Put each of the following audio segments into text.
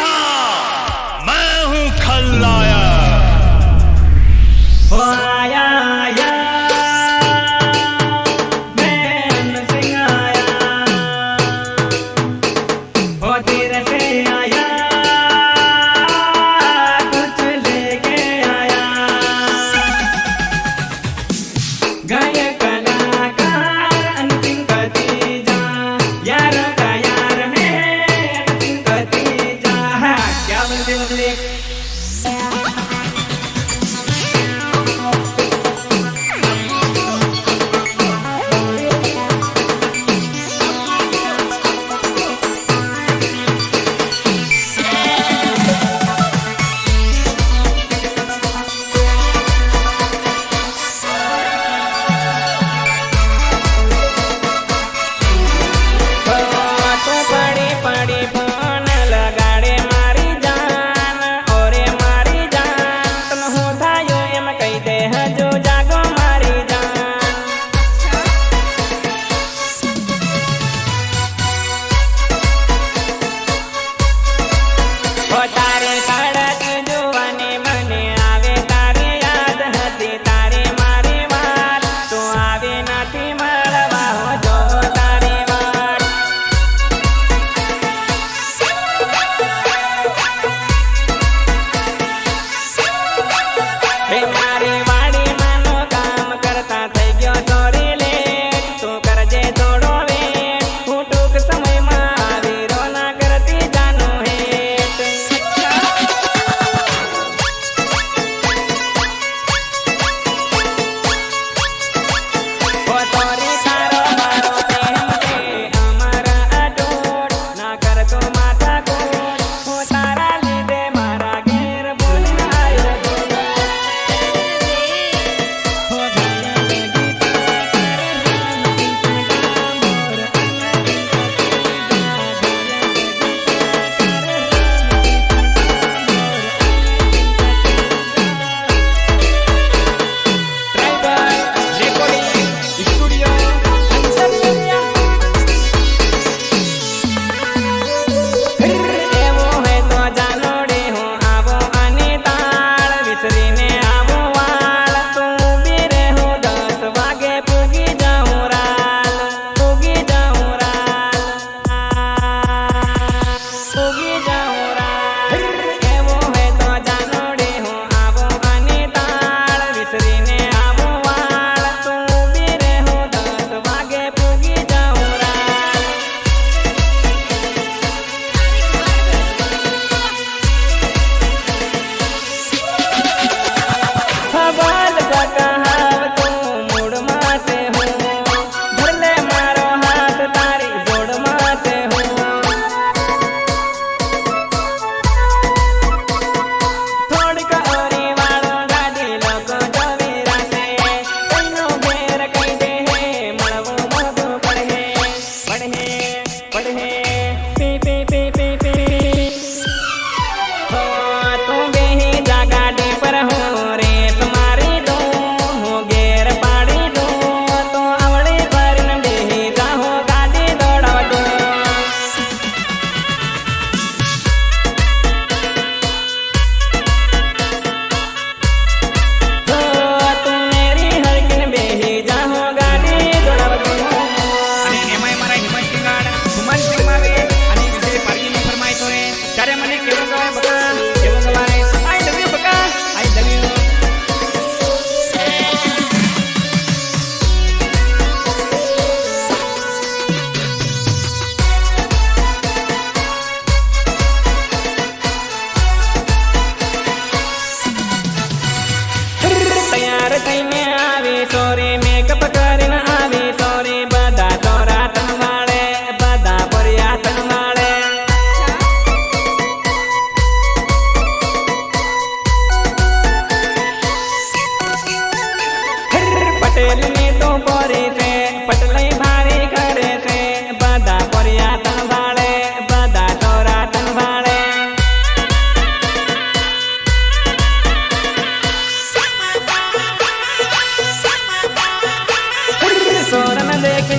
हाँ, मैं हूँ खलनायक। आया आया मैं सिंह आया, हो तेरे से आया कुछ लेके आया। गाय कलाकार अंतिम भतीजा, यारों का यार में अंतिम भतीजा। क्या बोलते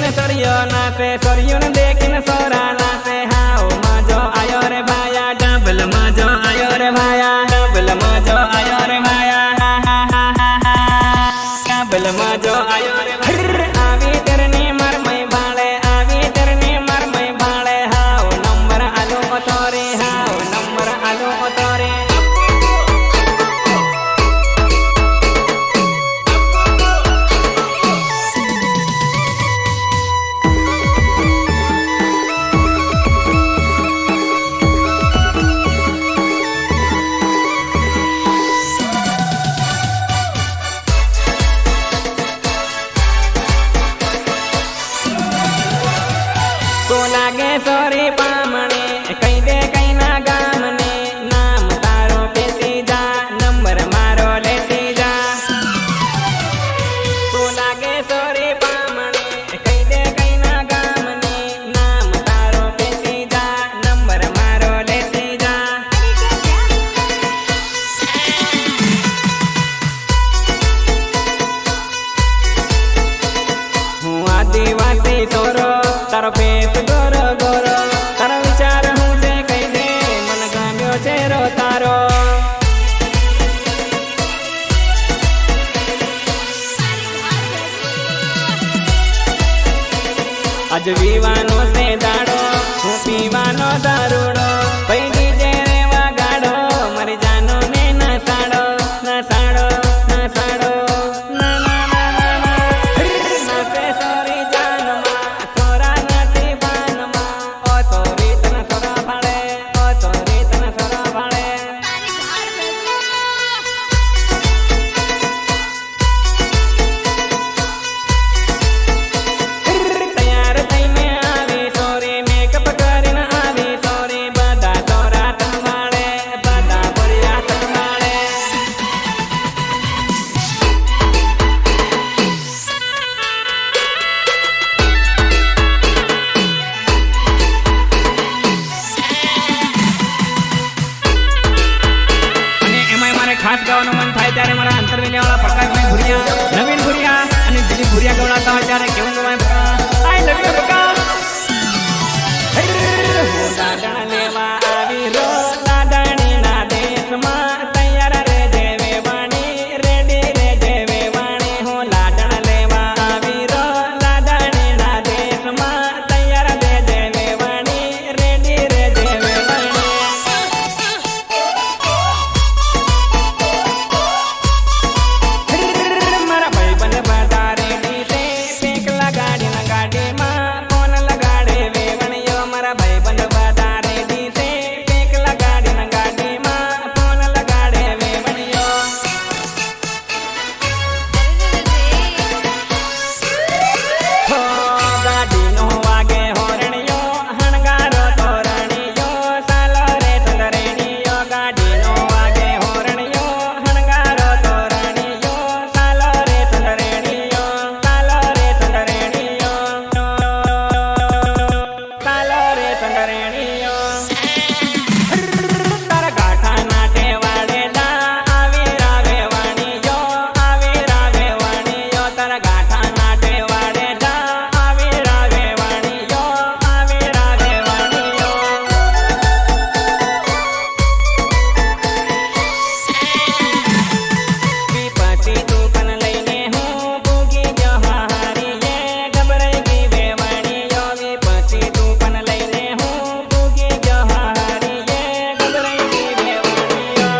सोरियो नाचे सोरियो ने देखिन सोरा नाचे हाओ मजा मजो आयो रे भाया डबल मजो आयो रे भाया डबल मजो आयो रे भाया डबल मजो आयो रे भाया आवी तेरनी मरमई भाळे आवी तेरनी मरमई भाळे हाव नंबर आलो तोरे हाव नंबर आलो तोरे तो लागे सोरी पामणे कई दे कई ना गामने नाम तारो पेती जा नंबर मारो लेती जा तो लागे सोरी पामणे कई दे कई ना गामने नाम तारो पेती जा नंबर मारो लेती जा हूँ आदिवासी तोरो तारो पेट गोरो गोरो तारो विचार हूँ से कही दे मन गम्यो चेरो तारो आज वीवानो से दाड़ो हूँ पीवानो दारूड़ो पई जे रेवा गाड़ो मरी जानो ने न साड़ो न साड़ो न साड़ो ना ना ना ना ना ना पे सोरी जानमा सोरा नटी बानमा ओ सोरी तन सोरा भाड़े ओ सोरी तन सोरा भाड़े तैयार थईने आवी सोरी मेकअप करीने आवी सोरी बधा सोरा तन भाड़े बधा बुरिया तन भाड़े અને એમાંય મારે ખાસ ગાવાનું મન થાય ત્યારે મારા અંતરવેલીવાળા પ્રકાશભાઈ ભુરિયા નવીન ભુરિયા અને દિલીપ ભુરિયા ગવડાવતા હોય ત્યારે કેવું ગવાય આઈ લવ યુ બકા હું દાદા લેવા આવી રો દાદાણીના દેશમાં તૈયાર રે જેવે વાણી રેડી રે જેવે વાણી હું લાડણ લેવા આવી રો દાદાણીના દેશમાં તૈયાર રે જેવે વાણી રેડી રે જેવે વાણી મારા ભાઈબંધ બધા રેડી છે પેક લગાડીને ગાડીમાં કોણ લગાડે વેવણીઓ મારા ભાઈબંધ બધા રેડી છે પેક લગાડીને ગાડીમાં કોણ લગાડે વેવણીઓ હો ગાડીનો વાગે હોરણીઓ હણગારો તોરણીઓ સાલો રે સુંદરેણીઓ ગાડીનો વાગે હોરણીઓ હણગારો તોરણીઓ સાલો રે સુંદરેણીઓ સાલો રે સુંદરેણીઓ સાલો રે સુંદરેણીઓ તારા ગાંઠા નાટે વાળેલા આવી રાવે વાણીઓ આવી રાવે વાણીઓ તારા ગાંઠા નાટે વાળેલા આવી રાવે વાણીઓ આવી રાવે વાણીઓ વિપત્તિ તું લઈને હું ભૂગી ગયો હારીએ ગભરાઈ ગઈ વેવાણીઓ વિપત્તિ તું લઈને હું ભૂગી ગયો હારીએ ગભરાઈ ગઈ વેવાણીઓ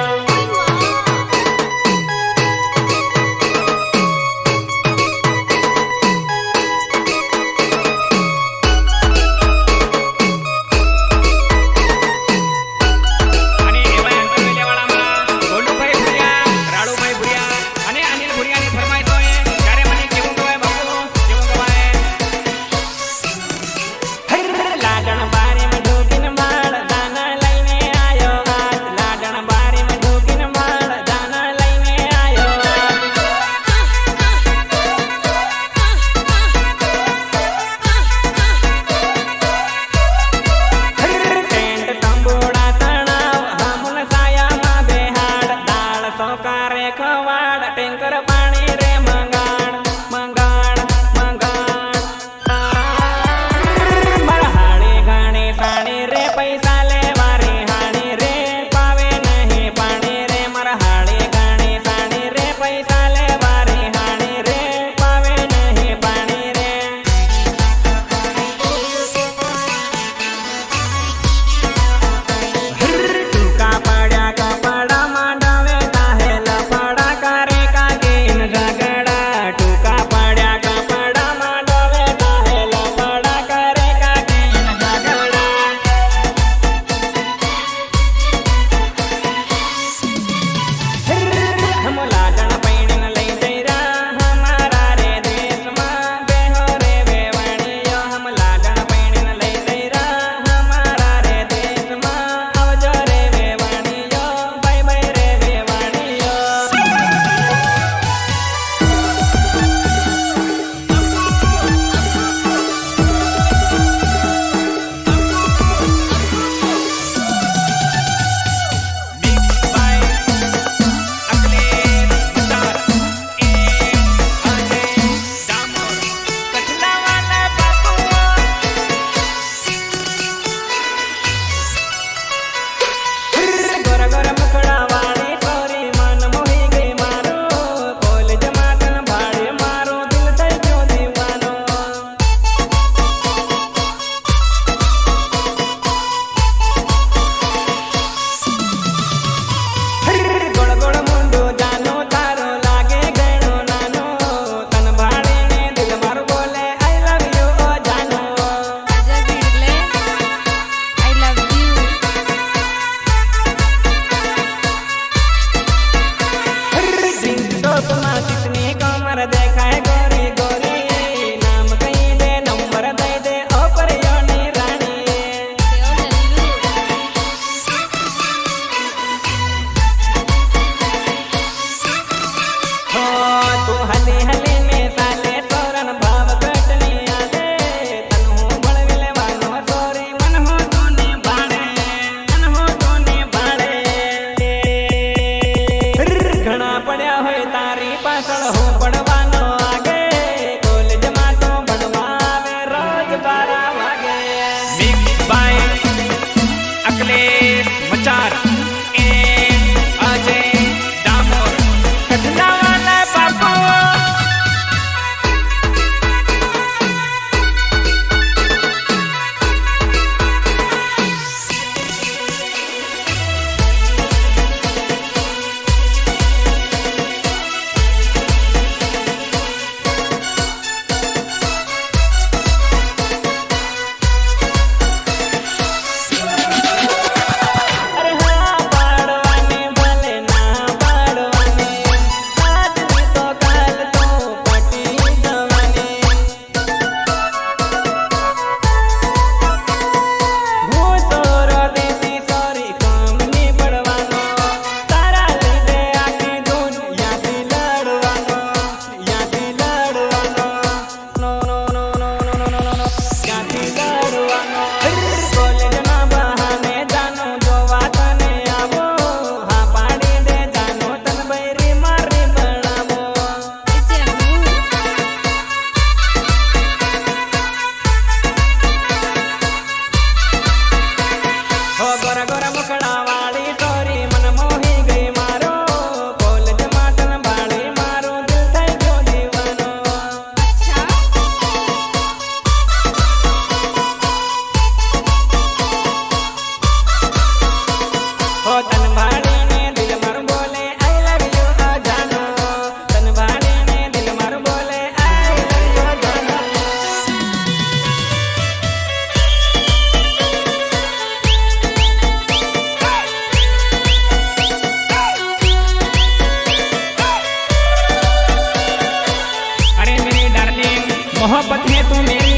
मोहब्बत है तू मेरी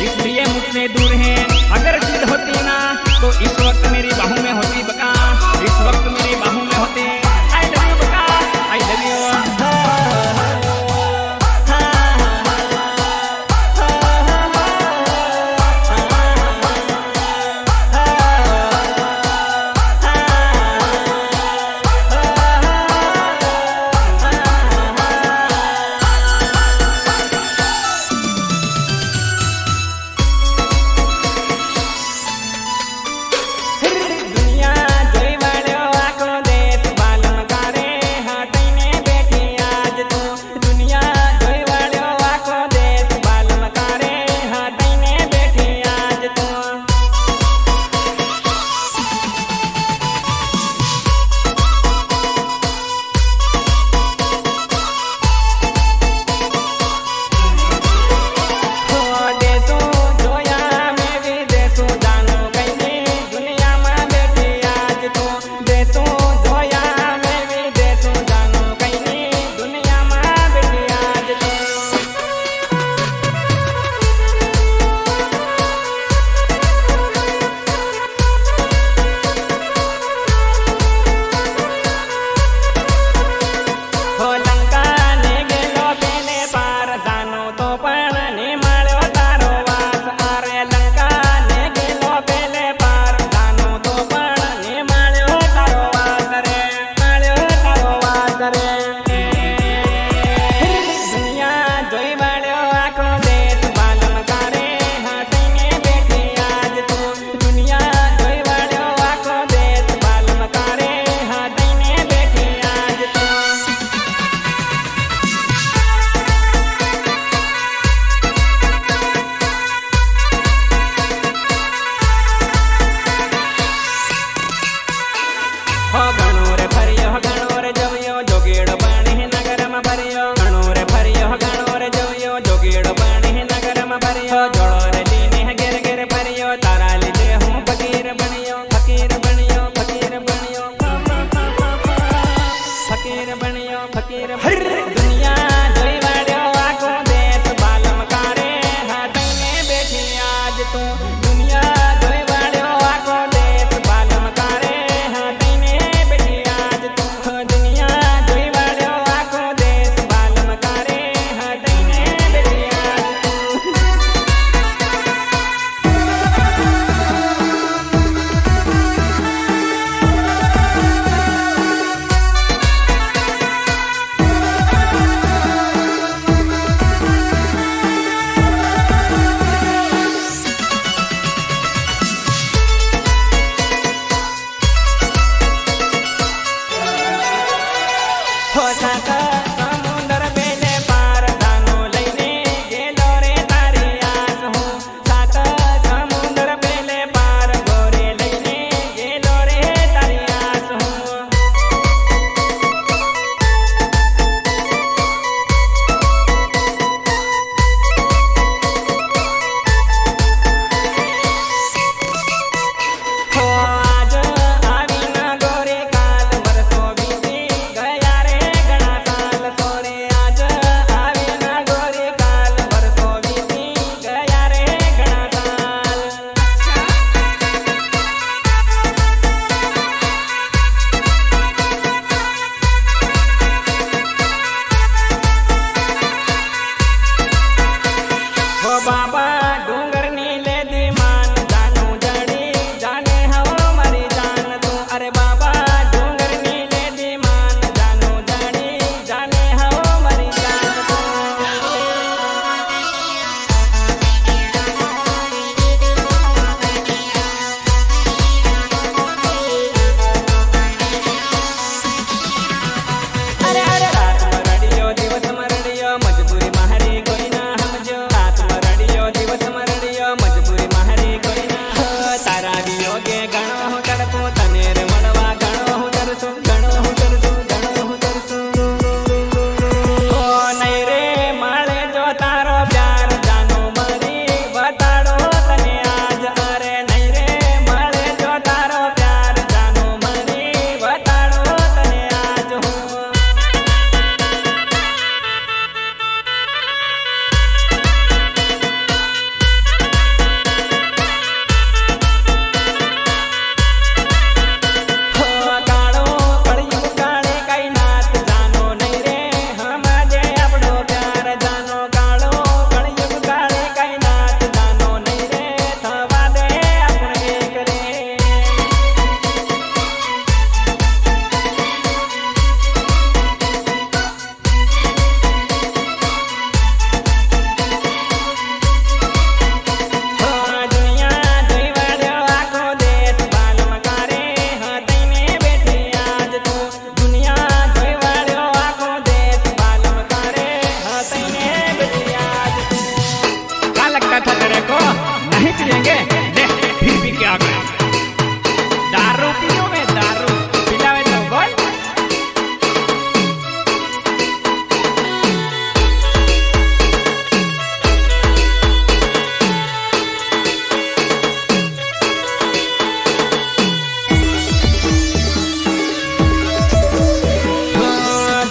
इसलिए मुझसे दूर है। अगर जिद होती ना तो इस वक्त मेरी बाहों में होती बका, इस वक्त मेरी बाहों में होती। आई लव यू बका, आई लव यू। पिएंगे ले फिर पी के आ गए दारू पियो में दारू पिलावे तो बोल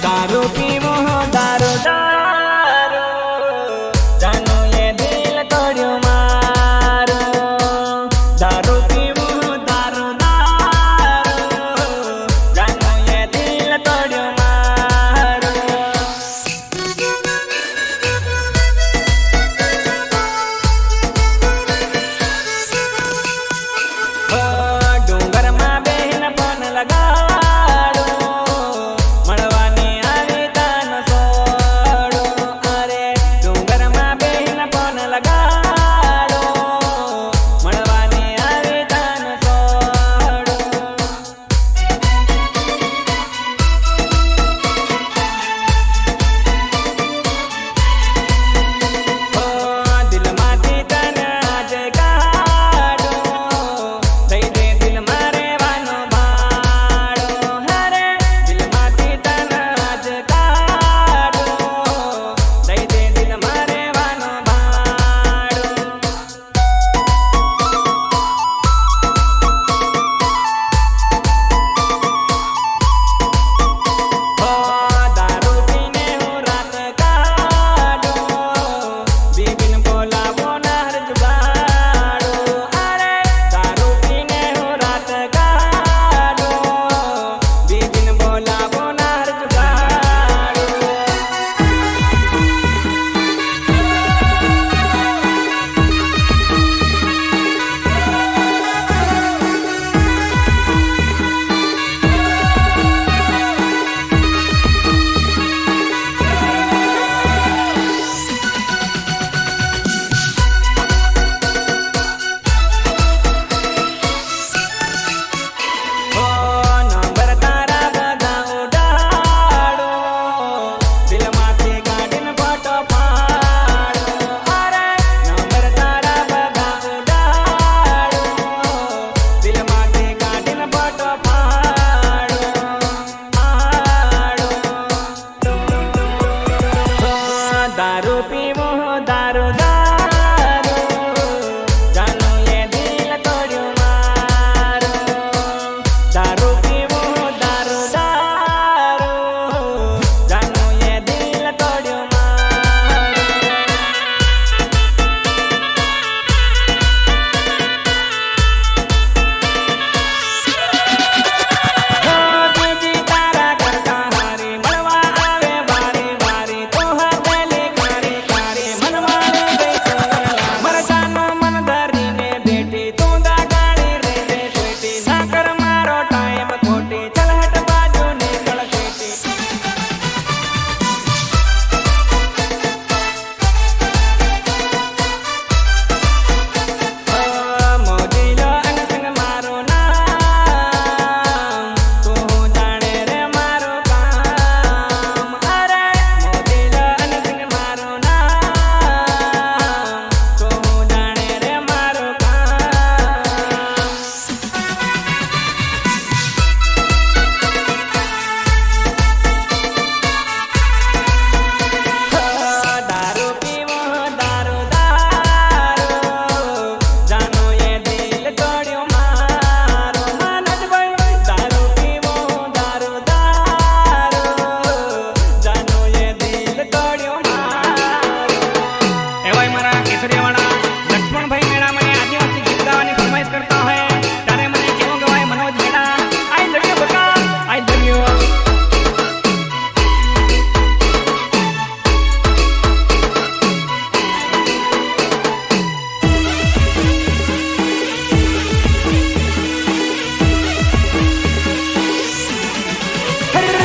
दारू पीवो दारू दारू जानो ये दिल तोड़्यो मारो दारू पीवो दारू दारू जानो ये दिल तोड़्यो मारो डूंगर में बहन फोन लगाड़ो મળવાની આવી તન સોડો અરે ડુંગર માં બેન ફોન લગાડો મળવાની આવી તન સોડો દિલમાંથી તને આજ કાઢો દઈ દે દિલ મારે વાનો ભાડો હરે દિલમાંથી તને આજ કાઢો દઈ દે દિલ મારે વાનો ભાડો દારૂ પીને હું રાત કાઢો બીબીન બોલાવો નહર જુગાડો અરે દારૂ પીને હું રાત કાઢો બીબીન બોલાવો નહર જુગાડો નંબર તારા બધા ઉડાડો દિલમાંથી કાઢીને ફોટો પાડો અરે નંબર તારા બધા ઉડાડો દિલમાંથી કાઢીને ફોટો પાડો દારૂ પીવો દારૂ દારૂ જાનો એ દિલ તોડ્યો મારો દારૂ પીવો દારૂ દારૂ જાનો એ દિલ તોડ્યો મારો બીજી તારા કરતા હારી મળવા આવે વારી વારી તો હવેલી કારી કારી મનવાળે ગઈ સોરલા મરજાનો મન ધરીને બેઠી તું દાગાડી રે દે સ્વીટી ના કર મારો ટાઈમ ખોટી ચલ હટ બાજુ નીકળ શેટી મોજીલો અંગ મારો નામ તું જાણે રે મારો કામ અરે મોજીલો અંગ મારો નામ તું જાણે રે મારો કામ દારૂ પીવો દારૂ દારૂ જાનો એ દિલ તોડ્યો મારો માનસભાઈ દારૂ પીવો દારૂ દારૂ જાનો એ દિલ તોડ્યો મારો એવાય મારા કેસરિયાવાળા લક્ષ્મણભાઈ મેળા મને આદિવાસી ગીત ગાવાની ફરમાઈશ કરતા હોય ત્યારે મને કેવું ગવાય મનોજ મેળા આઈ લવ યુ બકા આઈ લવ યુ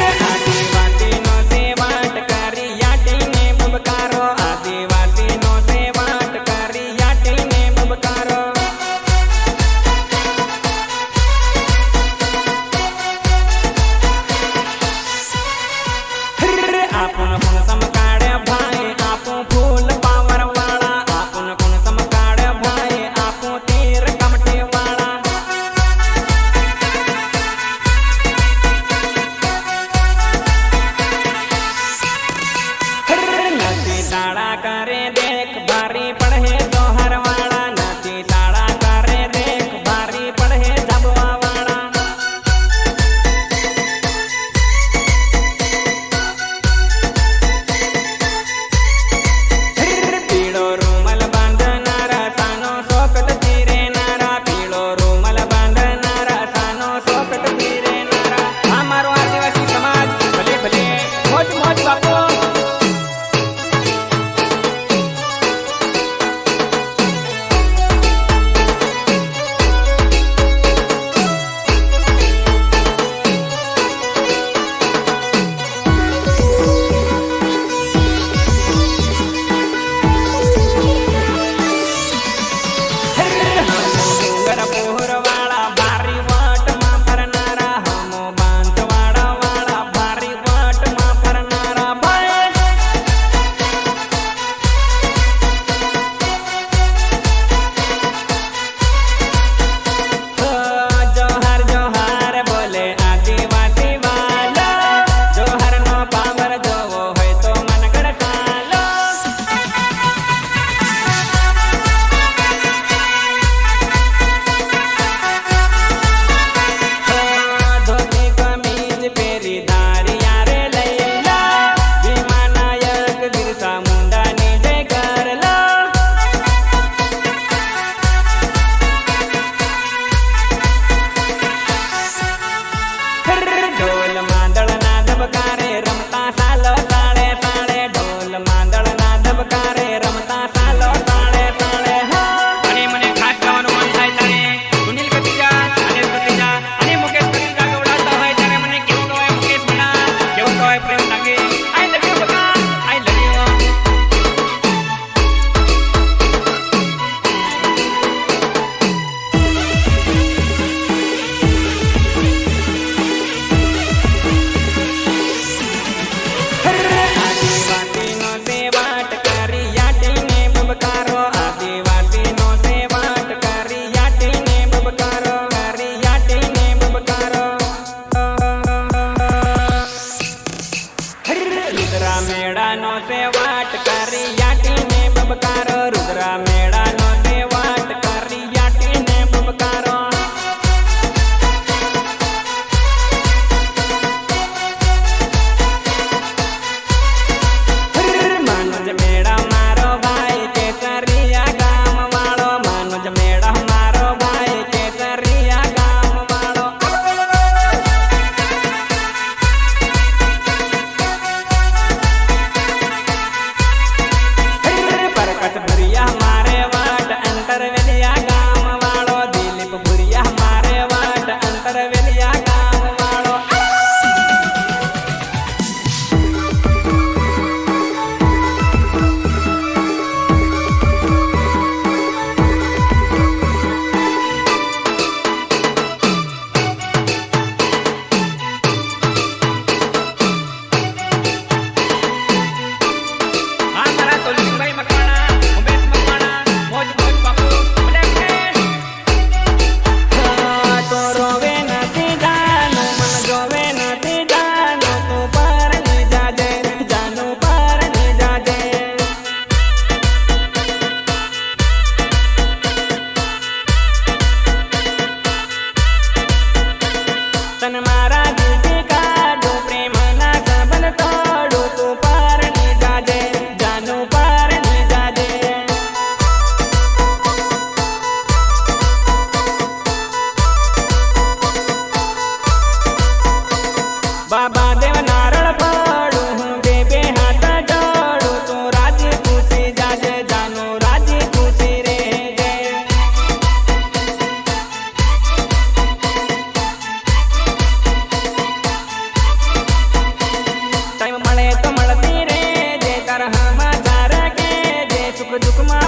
આદિવાસીનો સેવાટ કરી યાટીને બબકારો આદિવાસીનો સેવાટ કરી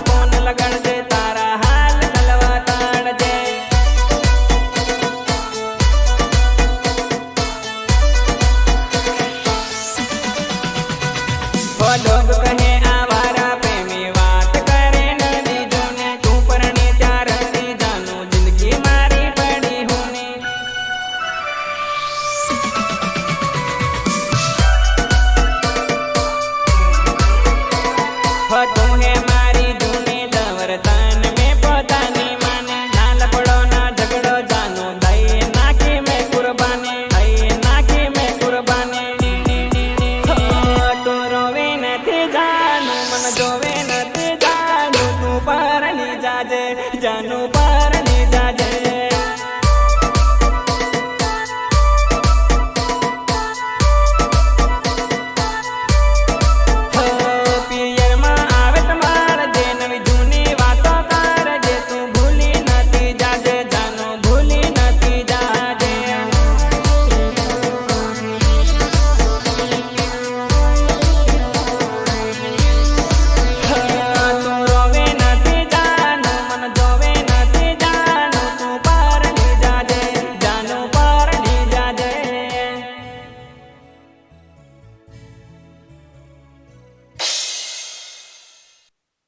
फोन लगड़जे तारा हाल कलवा ताड़जे वो लोग कहे आवारा प्रेमी बात करे नदी जोने तू परणी त्यार दी जानू जिंदगी मारी पड़ी होने हो तू है मारी जूनी दवरदान में पोतानी माने ना लपड़ो ना झगड़ो जानू दई नाकी में कुर्बानी दई नाकी में कुर्बानी तू रोवे नथी जानू मन जोवे नथी जानू तू परणी जाजे जानू